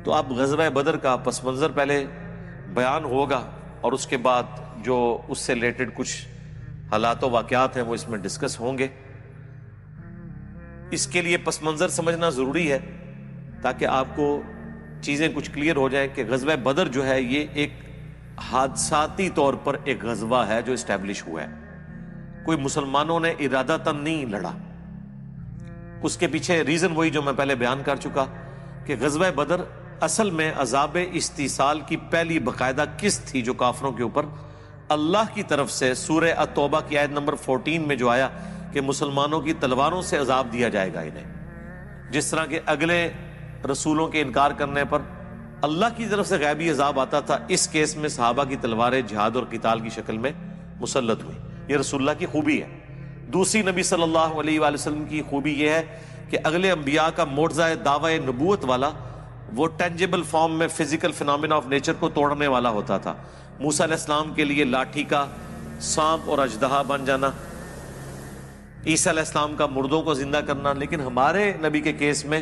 تو اب غزوہ بدر کا پس منظر پہلے بیان ہوگا اور اس کے بعد جو اس سے ریلیٹڈ کچھ حالات و واقعات ہیں وہ اس میں ڈسکس ہوں گے۔ اس کے لیے پس منظر سمجھنا ضروری ہے تاکہ آپ کو چیزیں کچھ کلیئر ہو جائیں کہ غزوہ بدر جو ہے یہ ایک حادثاتی طور پر ایک غزوہ ہے جو اسٹیبلش ہوا ہے، کوئی مسلمانوں نے ارادتاً نہیں لڑا۔ اس کے پیچھے ریزن وہی جو میں پہلے بیان کر چکا کہ غزوہ بدر اصل میں عذاب استیصال کی پہلی باقاعدہ قسط تھی جو کافروں کے اوپر اللہ کی طرف سے سورہ التوبہ کی آیت نمبر 14 میں جو آیا کہ مسلمانوں کی تلواروں سے عذاب دیا جائے گا انہیں، جس طرح کے اگلے رسولوں کے انکار کرنے پر اللہ کی طرف سے غیبی عذاب آتا تھا، اس کیس میں صحابہ کی تلواریں جہاد اور قتال کی شکل میں مسلط ہوئی۔ یہ رسول اللہ کی خوبی ہے۔ دوسری نبی صلی اللہ علیہ وآلہ وسلم کی خوبی یہ ہے کہ اگلے انبیاء کا معجزہ دعوی نبوت والا وہ ٹینجیبل فارم میں فزیکل فینومینا آف نیچر کو توڑنے والا ہوتا تھا۔ موسیٰ علیہ السلام کے لیے لاٹھی کا سانپ اور اژدہا بن جانا، عیسیٰ علیہ السلام کا مردوں کو زندہ کرنا، لیکن ہمارے نبی کے کیس میں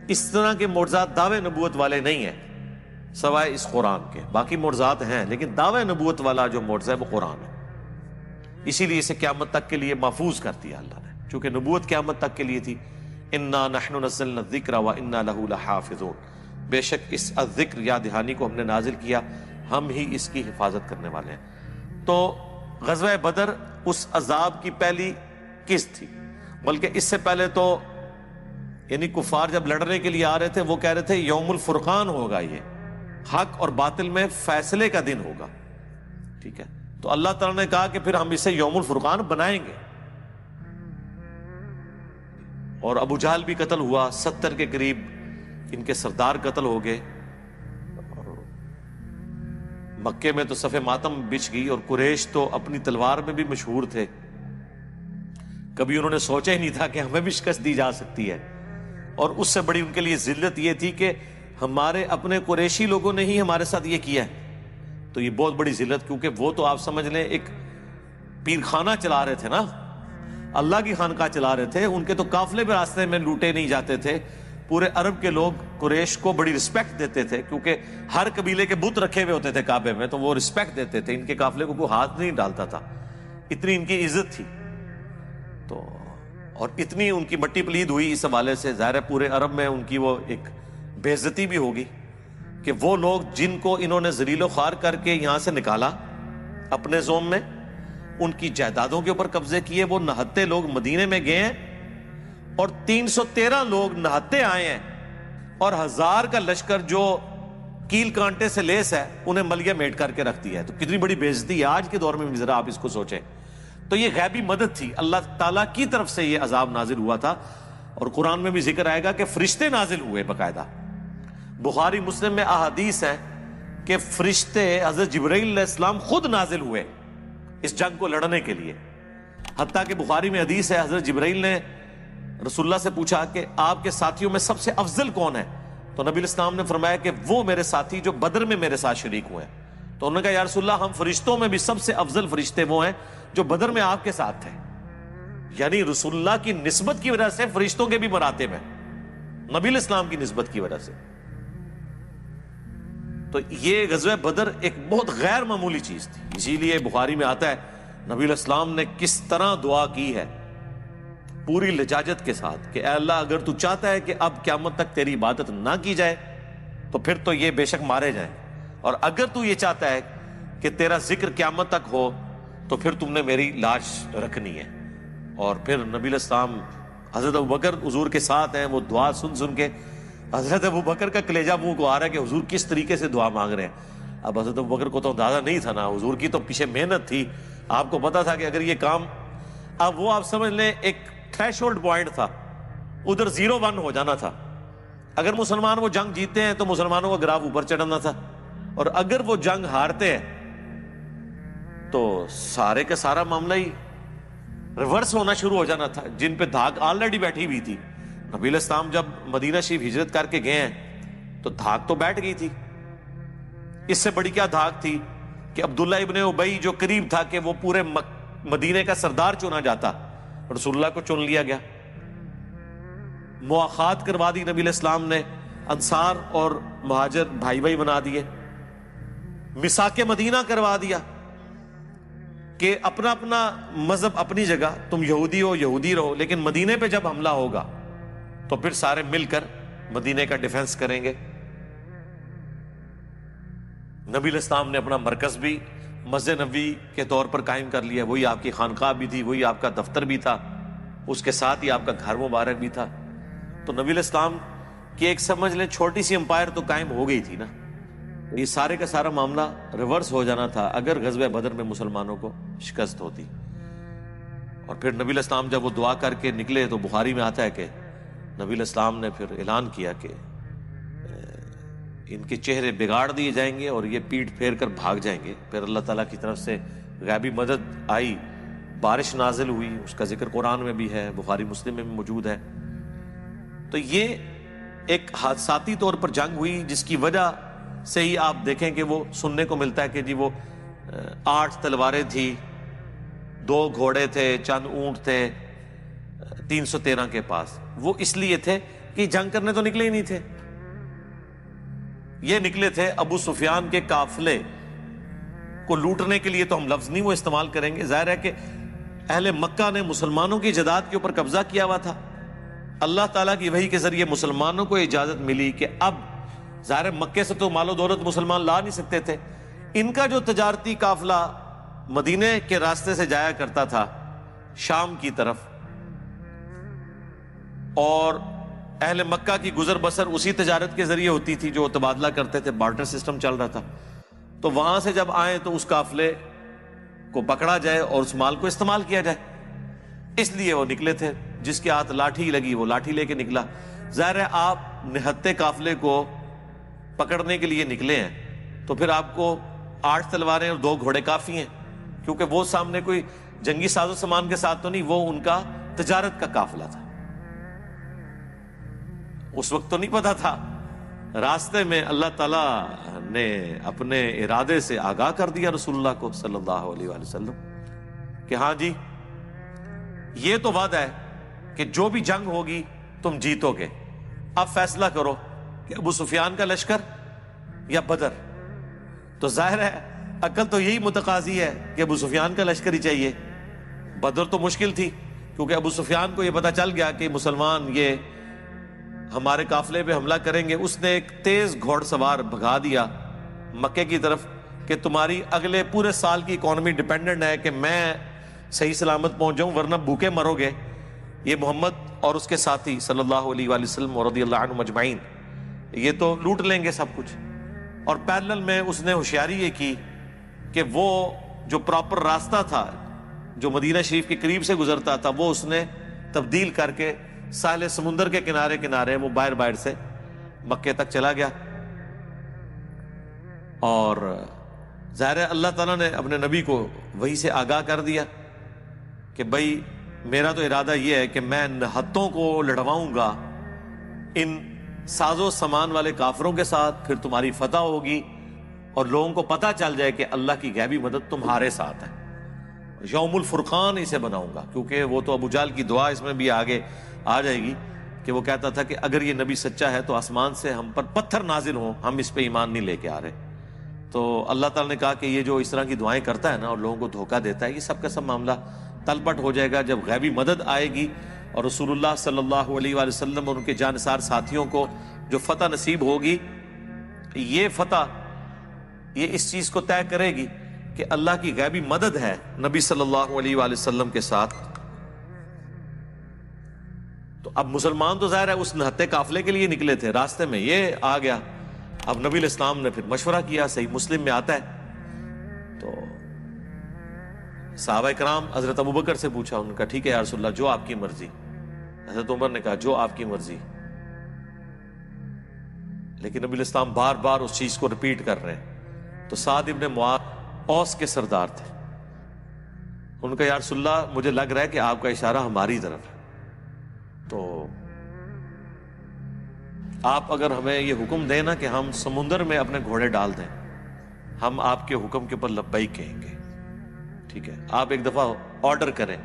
اس طرح کے معجزات دعوی نبوت والے نہیں ہیں سوائے اس قرآن کے۔ باقی معجزات ہیں لیکن دعوی نبوت والا جو معجزہ ہے وہ قرآن ہے، اسی لیے اسے قیامت تک کے لیے محفوظ کر دیا اللہ نے، چونکہ نبوت قیامت تک کے لیے تھی۔ انا نحن نزلنا الذکر وانا له لحافظون، بے شک اس الذکر یاد دہانی کو ہم نے نازل کیا، ہم ہی اس کی حفاظت کرنے والے ہیں۔ تو غزوہ بدر اس عذاب کی پہلی قسط تھی، بلکہ اس سے پہلے تو یعنی کفار جب لڑنے کے لیے آ رہے تھے وہ کہہ رہے تھے یوم الفرقان ہوگا، یہ حق اور باطل میں فیصلے کا دن ہوگا، ٹھیک ہے۔ تو اللہ تعالیٰ نے کہا کہ پھر ہم اسے یوم الفرقان بنائیں گے، اور ابو جہل بھی قتل ہوا، 70 کے قریب ان کے سردار قتل ہو گئے، مکے میں تو صف ماتم بچھ گئی، اور قریش تو اپنی تلوار میں بھی مشہور تھے، کبھی انہوں نے سوچا ہی نہیں تھا کہ ہمیں بھی شکست دی جا سکتی ہے، اور اس سے بڑی ان کے لیے ذلت یہ تھی کہ ہمارے اپنے قریشی لوگوں نے ہی ہمارے ساتھ یہ کیا ہے۔ تو یہ بہت بڑی ذلت، کیونکہ وہ تو آپ سمجھ لیں ایک پیر خانہ چلا رہے تھے نا، اللہ کی خانقاہ چلا رہے تھے، ان کے تو قافلے بھی راستے میں لوٹے نہیں جاتے تھے۔ پورے عرب کے لوگ قریش کو بڑی رسپیکٹ دیتے تھے، کیونکہ ہر قبیلے کے بت رکھے ہوئے ہوتے تھے کعبے میں، تو وہ رسپیکٹ دیتے تھے، ان کے قافلے کو کوئی ہاتھ نہیں ڈالتا تھا، اتنی ان کی عزت تھی۔ تو اور اتنی ان کی مٹی پلید ہوئی اس حوالے سے، ظاہر ہے پورے عرب میں ان کی وہ ایک بے عزتی بھی ہوگی کہ وہ لوگ جن کو انہوں نے ذلیل و خوار کر کے یہاں سے نکالا اپنے زوم میں، ان کی جائیدادوں کے اوپر قبضے کیے، وہ نہتے لوگ مدینے میں گئے ہیں اور 313 لوگ نہتے آئے ہیں، اور 1000 کا لشکر جو کیل کانٹے سے لیس ہے انہیں ملیہ میٹ کر کے رکھ دیا ہے۔ تو کتنی بڑی بے عزتی ہے آج کے دور میں بھی، ذرا آپ اس کو سوچیں۔ تو یہ غیبی مدد تھی، اللہ تعالیٰ کی طرف سے یہ عذاب نازل ہوا تھا، اور قرآن میں بھی ذکر آئے گا کہ فرشتے نازل ہوئے باقاعدہ۔ بخاری مسلم میں احادیث ہیں کہ فرشتے حضرت جبرائیل علیہ السلام خود نازل ہوئے اس جنگ کو لڑنے کے لیے، حتیٰ کہ بخاری میں حدیث ہے حضرت جبرائیل نے رسول اللہ سے پوچھا کہ آپ کے ساتھیوں میں سب سے افضل کون ہے؟ تو نبی الاسلام نے فرمایا کہ وہ میرے ساتھی جو بدر میں میرے ساتھ شریک ہوئے ہیں۔ تو انہوں نے کہا یا رسول اللہ، ہم فرشتوں میں بھی سب سے افضل فرشتے وہ ہیں جو بدر میں آپ کے ساتھ تھے۔ یعنی رسول اللہ کی نسبت کی وجہ سے فرشتوں کے بھی مراتب ہیں، نبی الاسلام کی نسبت کی وجہ سے۔ تو یہ غزوہ بدر ایک بہت غیر معمولی چیز تھی، اسی لیے بخاری میں آتا ہے نبی علیہ السلام نے کس طرح دعا کی ہے پوری لجاجت کے ساتھ کہ اے اللہ، اگر تو چاہتا ہے کہ اب قیامت تک تیری عبادت نہ کی جائے تو پھر تو یہ بے شک مارے جائیں، اور اگر تو یہ چاہتا ہے کہ تیرا ذکر قیامت تک ہو تو پھر تم نے میری لاش رکھنی ہے۔ اور پھر نبی علیہ السلام حضرت ابوبکر حضور کے ساتھ ہیں، وہ دعا سن سن کے حضرت ابوبکر کا کلیجہ منہ کو آ رہا ہے کہ حضور کس طریقے سے دعا مانگ رہے ہیں۔ اب حضرت ابوبکر کو تو اندازہ نہیں تھا نا، حضور کی تو پیچھے محنت تھی، آپ کو پتا تھا کہ اگر یہ کام، اب وہ آپ سمجھ لیں ایک تھریش ہولڈ پوائنٹ تھا، ادھر 0-1 ہو جانا تھا۔ اگر مسلمان وہ جنگ جیتے ہیں تو مسلمانوں کا گراف اوپر چڑھنا تھا، اور اگر وہ جنگ ہارتے ہیں تو سارے کا سارا معاملہ ہی ریورس ہونا شروع ہو جانا تھا۔ جن پہ دھاگ آلریڈی بیٹھی ہوئی تھی، نبی علیہ السلام جب مدینہ شریف ہجرت کر کے گئے ہیں تو دھاگ تو بیٹھ گئی تھی۔ اس سے بڑی کیا دھاگ تھی کہ عبداللہ ابن ابی جو قریب تھا کہ وہ پورے مدینے کا سردار چنا جاتا، رسول اللہ کو چن لیا گیا، مواخات کروا دی نبی علیہ السلام نے، انصار اور مہاجر بھائی بھائی بنا دیے، میثاق مدینہ کروا دیا کہ اپنا اپنا مذہب اپنی جگہ، تم یہودی ہو یہودی رہو، لیکن مدینے پہ جب حملہ ہوگا تو پھر سارے مل کر مدینے کا ڈیفنس کریں گے۔ نبی علیہ السلام نے اپنا مرکز بھی مسجد نبوی کے طور پر قائم کر لیا، وہی آپ کی خانقاہ بھی تھی، وہی آپ کا دفتر بھی تھا، اس کے ساتھ ہی آپ کا گھر مبارک بھی تھا۔ تو نبی علیہ السلام کی ایک سمجھ لیں چھوٹی سی امپائر تو قائم ہو گئی تھی نا۔ یہ سارے کا سارا معاملہ ریورس ہو جانا تھا اگر غزوہ بدر میں مسلمانوں کو شکست ہوتی۔ اور پھر نبی علیہ السلام جب وہ دعا کر کے نکلے تو بخاری میں آتا ہے کہ نبی علیہ السلام نے پھر اعلان کیا کہ ان کے چہرے بگاڑ دیے جائیں گے اور یہ پیٹھ پھیر کر بھاگ جائیں گے۔ پھر اللہ تعالیٰ کی طرف سے غیبی مدد آئی، بارش نازل ہوئی، اس کا ذکر قرآن میں بھی ہے، بخاری مسلم میں بھی موجود ہے۔ تو یہ ایک حادثاتی طور پر جنگ ہوئی جس کی وجہ سے ہی آپ دیکھیں کہ وہ سننے کو ملتا ہے کہ جی وہ 8 تلواریں تھی، 2 گھوڑے تھے، چند اونٹ تھے 313 کے پاس۔ وہ اس لیے تھے کہ جنگ کرنے تو نکلے ہی نہیں تھے، یہ نکلے تھے ابو سفیان کے قافلے کو لوٹنے کے لیے۔ تو ہم لفظ نہیں وہ استعمال کریں گے، ظاہر ہے کہ اہل مکہ نے مسلمانوں کی جائیداد کے اوپر قبضہ کیا ہوا تھا۔ اللہ تعالیٰ کی وحی کے ذریعے مسلمانوں کو اجازت ملی کہ اب ظاہر مکے سے تو مال و دولت مسلمان لا نہیں سکتے تھے، ان کا جو تجارتی قافلہ مدینے کے راستے سے جایا کرتا تھا شام کی طرف، اور اہل مکہ کی گزر بسر اسی تجارت کے ذریعے ہوتی تھی جو تبادلہ کرتے تھے، بارٹر سسٹم چل رہا تھا، تو وہاں سے جب آئیں تو اس قافلے کو پکڑا جائے اور اس مال کو استعمال کیا جائے، اس لیے وہ نکلے تھے۔ جس کے ہاتھ لاٹھی لگی وہ لاٹھی لے کے نکلا۔ ظاہر ہے آپ نہتے قافلے کو پکڑنے کے لیے نکلے ہیں تو پھر آپ کو 8 تلواریں اور 2 گھوڑے کافی ہیں، کیونکہ وہ سامنے کوئی جنگی ساز و سامان کے ساتھ تو نہیں، وہ ان کا تجارت کا قافلہ تھا۔ اس وقت تو نہیں پتا تھا، راستے میں اللہ تعالیٰ نے اپنے ارادے سے آگاہ کر دیا رسول اللہ کو صلی اللہ علیہ وآلہ وسلم کہ ہاں جی یہ تو وعدہ ہے کہ جو بھی جنگ ہوگی تم جیتو گے، اب فیصلہ کرو کہ ابو سفیان کا لشکر یا بدر۔ تو ظاہر ہے عقل تو یہی متقاضی ہے کہ ابو سفیان کا لشکر ہی چاہیے۔ بدر تو مشکل تھی کیونکہ ابو سفیان کو یہ پتا چل گیا کہ مسلمان یہ ہمارے قافلے پہ حملہ کریں گے۔ اس نے ایک تیز گھوڑ سوار بھگا دیا مکے کی طرف کہ تمہاری اگلے پورے سال کی اکانومی ڈیپینڈنٹ ہے کہ میں صحیح سلامت پہنچ جاؤں، ورنہ بھوکے مرو گے۔ یہ محمد اور اس کے ساتھی صلی اللہ علیہ وآلہ وسلم اور رضی اللہ عنہم اجمعین یہ تو لوٹ لیں گے سب کچھ۔ اور پیرلل میں اس نے ہوشیاری یہ کی کہ وہ جو پراپر راستہ تھا جو مدینہ شریف کے قریب سے گزرتا تھا وہ اس نے تبدیل کر کے ساحل سمندر کے کنارے کنارے وہ باہر سے مکے تک چلا گیا۔ اور ظاہر ہے اللہ تعالیٰ نے اپنے نبی کو وہی سے آگاہ کر دیا کہ بھائی میرا تو ارادہ یہ ہے کہ میں نہتوں کو لڑواؤں گا ان ساز و سامان والے کافروں کے ساتھ، پھر تمہاری فتح ہوگی اور لوگوں کو پتہ چل جائے کہ اللہ کی غیبی مدد تمہارے ساتھ ہے۔ یوم الفرقان اسے بناؤں گا، کیونکہ وہ تو ابو جہل کی دعا اس میں بھی آگے آ جائے گی کہ وہ کہتا تھا کہ اگر یہ نبی سچا ہے تو آسمان سے ہم پر پتھر نازل ہوں، ہم اس پہ ایمان نہیں لے کے آ رہے۔ تو اللہ تعالیٰ نے کہا کہ یہ جو اس طرح کی دعائیں کرتا ہے نا اور لوگوں کو دھوکہ دیتا ہے، یہ سب کا سب معاملہ تل پٹ ہو جائے گا جب غیبی مدد آئے گی اور رسول اللہ صلی اللہ علیہ وآلہ وسلم اور ان کے جانثار ساتھیوں کو جو فتح نصیب ہوگی، یہ فتح یہ اس چیز کو طے کرے گی کہ اللہ کی غیبی مدد ہے نبی صلی اللہ علیہ وآلہ وسلم کے ساتھ۔ تو اب مسلمان تو ظاہر ہے اس نہتے قافلے کے لیے نکلے تھے، راستے میں یہ آ گیا۔ اب نبی علیہ السلام نے پھر مشورہ کیا، صحیح مسلم میں آتا ہے، تو صحابہ کرام حضرت ابوبکر سے پوچھا، انہوں نے کہا ٹھیک ہے یا رسول اللہ جو آپ کی مرضی۔ حضرت عمر نے کہا جو آپ کی مرضی، لیکن نبی علیہ السلام بار بار اس چیز کو ریپیٹ کر رہے ہیں۔ تو سعد ابن معاذ اوس کے سردار تھے، ان کا یا رسول اللہ مجھے لگ رہا ہے کہ آپ کا اشارہ ہماری طرف ہے، تو آپ اگر ہمیں یہ حکم دیں نا کہ ہم سمندر میں اپنے گھوڑے ڈال دیں، ہم آپ کے حکم کے اوپر لبیک کہیں گے، ٹھیک ہے؟ آپ ایک دفعہ آرڈر کریں،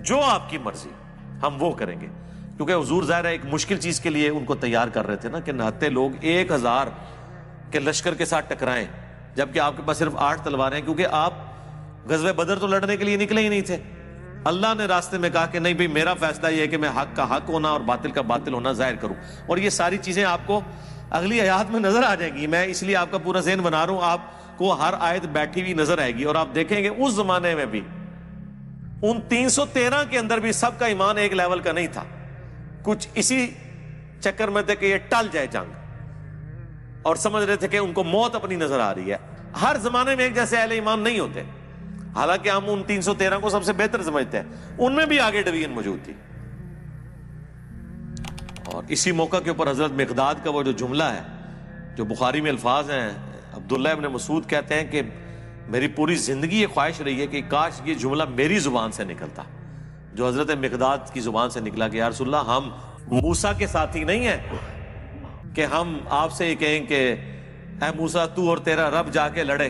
جو آپ کی مرضی ہم وہ کریں گے۔ کیونکہ حضور ظاہر ہے ایک مشکل چیز کے لیے ان کو تیار کر رہے تھے نا، کہ نہتے لوگ 1000 کے لشکر کے ساتھ ٹکرائیں، جبکہ آپ کے پاس صرف 8 تلواریں ہیں، کیونکہ آپ غزوہ بدر تو لڑنے کے لیے نکلے ہی نہیں تھے۔ اللہ نے راستے میں کہا کہ نہیں بھئی، میرا فیصلہ یہ ہے کہ میں حق کا حق ہونا اور باطل کا باطل ہونا ظاہر کروں، اور یہ ساری چیزیں آپ کو اگلی آیات میں نظر آ جائیں گی۔ میں اس لیے آپ کا پورا ذہن بنا رہا ہوں، آپ کو ہر آیت بیٹھی ہوئی نظر آئے گی، اور آپ دیکھیں گے اس زمانے میں بھی ان 313 کے اندر بھی سب کا ایمان ایک لیول کا نہیں تھا، کچھ اسی چکر میں تھے کہ یہ ٹل جائے جنگ، اور سمجھ رہے تھے کہ ان کو موت اپنی نظر آ رہی ہے۔ ہر زمانے میں ایک جیسے اہل ایمان نہیں ہوتے، حالانکہ ہم ان 313 کو سب سے بہتر سمجھتے ہیں، ان میں بھی آگے ڈویژن موجود تھی۔ اور اسی موقع کے اوپر حضرت مقداد کا وہ جو جملہ ہے، جو بخاری میں الفاظ ہیں، عبداللہ ابن مسعود کہتے ہیں کہ میری پوری زندگی یہ خواہش رہی ہے کہ کاش یہ جملہ میری زبان سے نکلتا، جو حضرت مقداد کی زبان سے نکلا کہ یا رسول اللہ، ہم موسیٰ کے ساتھی نہیں ہیں کہ ہم آپ سے یہ کہیں کہ اے موسیٰ تو اور تیرا رب جا کے لڑے،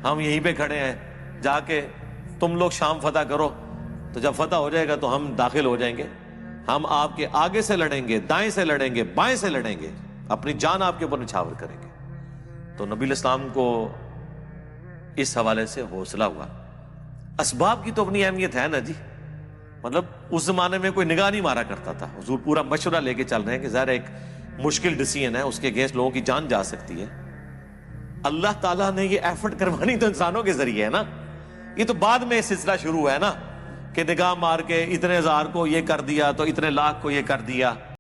ہم یہیں پہ کھڑے ہیں، جا کے تم لوگ شام فتح کرو، تو جب فتح ہو جائے گا تو ہم داخل ہو جائیں گے، ہم آپ کے آگے سے لڑیں گے، دائیں سے لڑیں گے، بائیں سے لڑیں گے، اپنی جان آپ کے اوپر نچھاور کریں گے۔ تو نبی علیہ السلام کو اس حوالے سے حوصلہ ہوا۔ اسباب کی تو اپنی اہمیت ہے نا جی، مطلب اس زمانے میں کوئی نگاہ نہیں مارا کرتا تھا، حضور پورا مشورہ لے کے چل رہے ہیں کہ ظاہر ایک مشکل ڈیسیژن ہے، اس کے اگینسٹ لوگوں کی جان جا سکتی ہے۔ اللہ تعالیٰ نے یہ ایفرٹ کروانی تو انسانوں کے ذریعے ہے نا، یہ تو بعد میں سلسلہ شروع ہوا ہے نا، کہ نگاہ مار کے اتنے ہزار کو یہ کر دیا تو اتنے لاکھ کو یہ کر دیا۔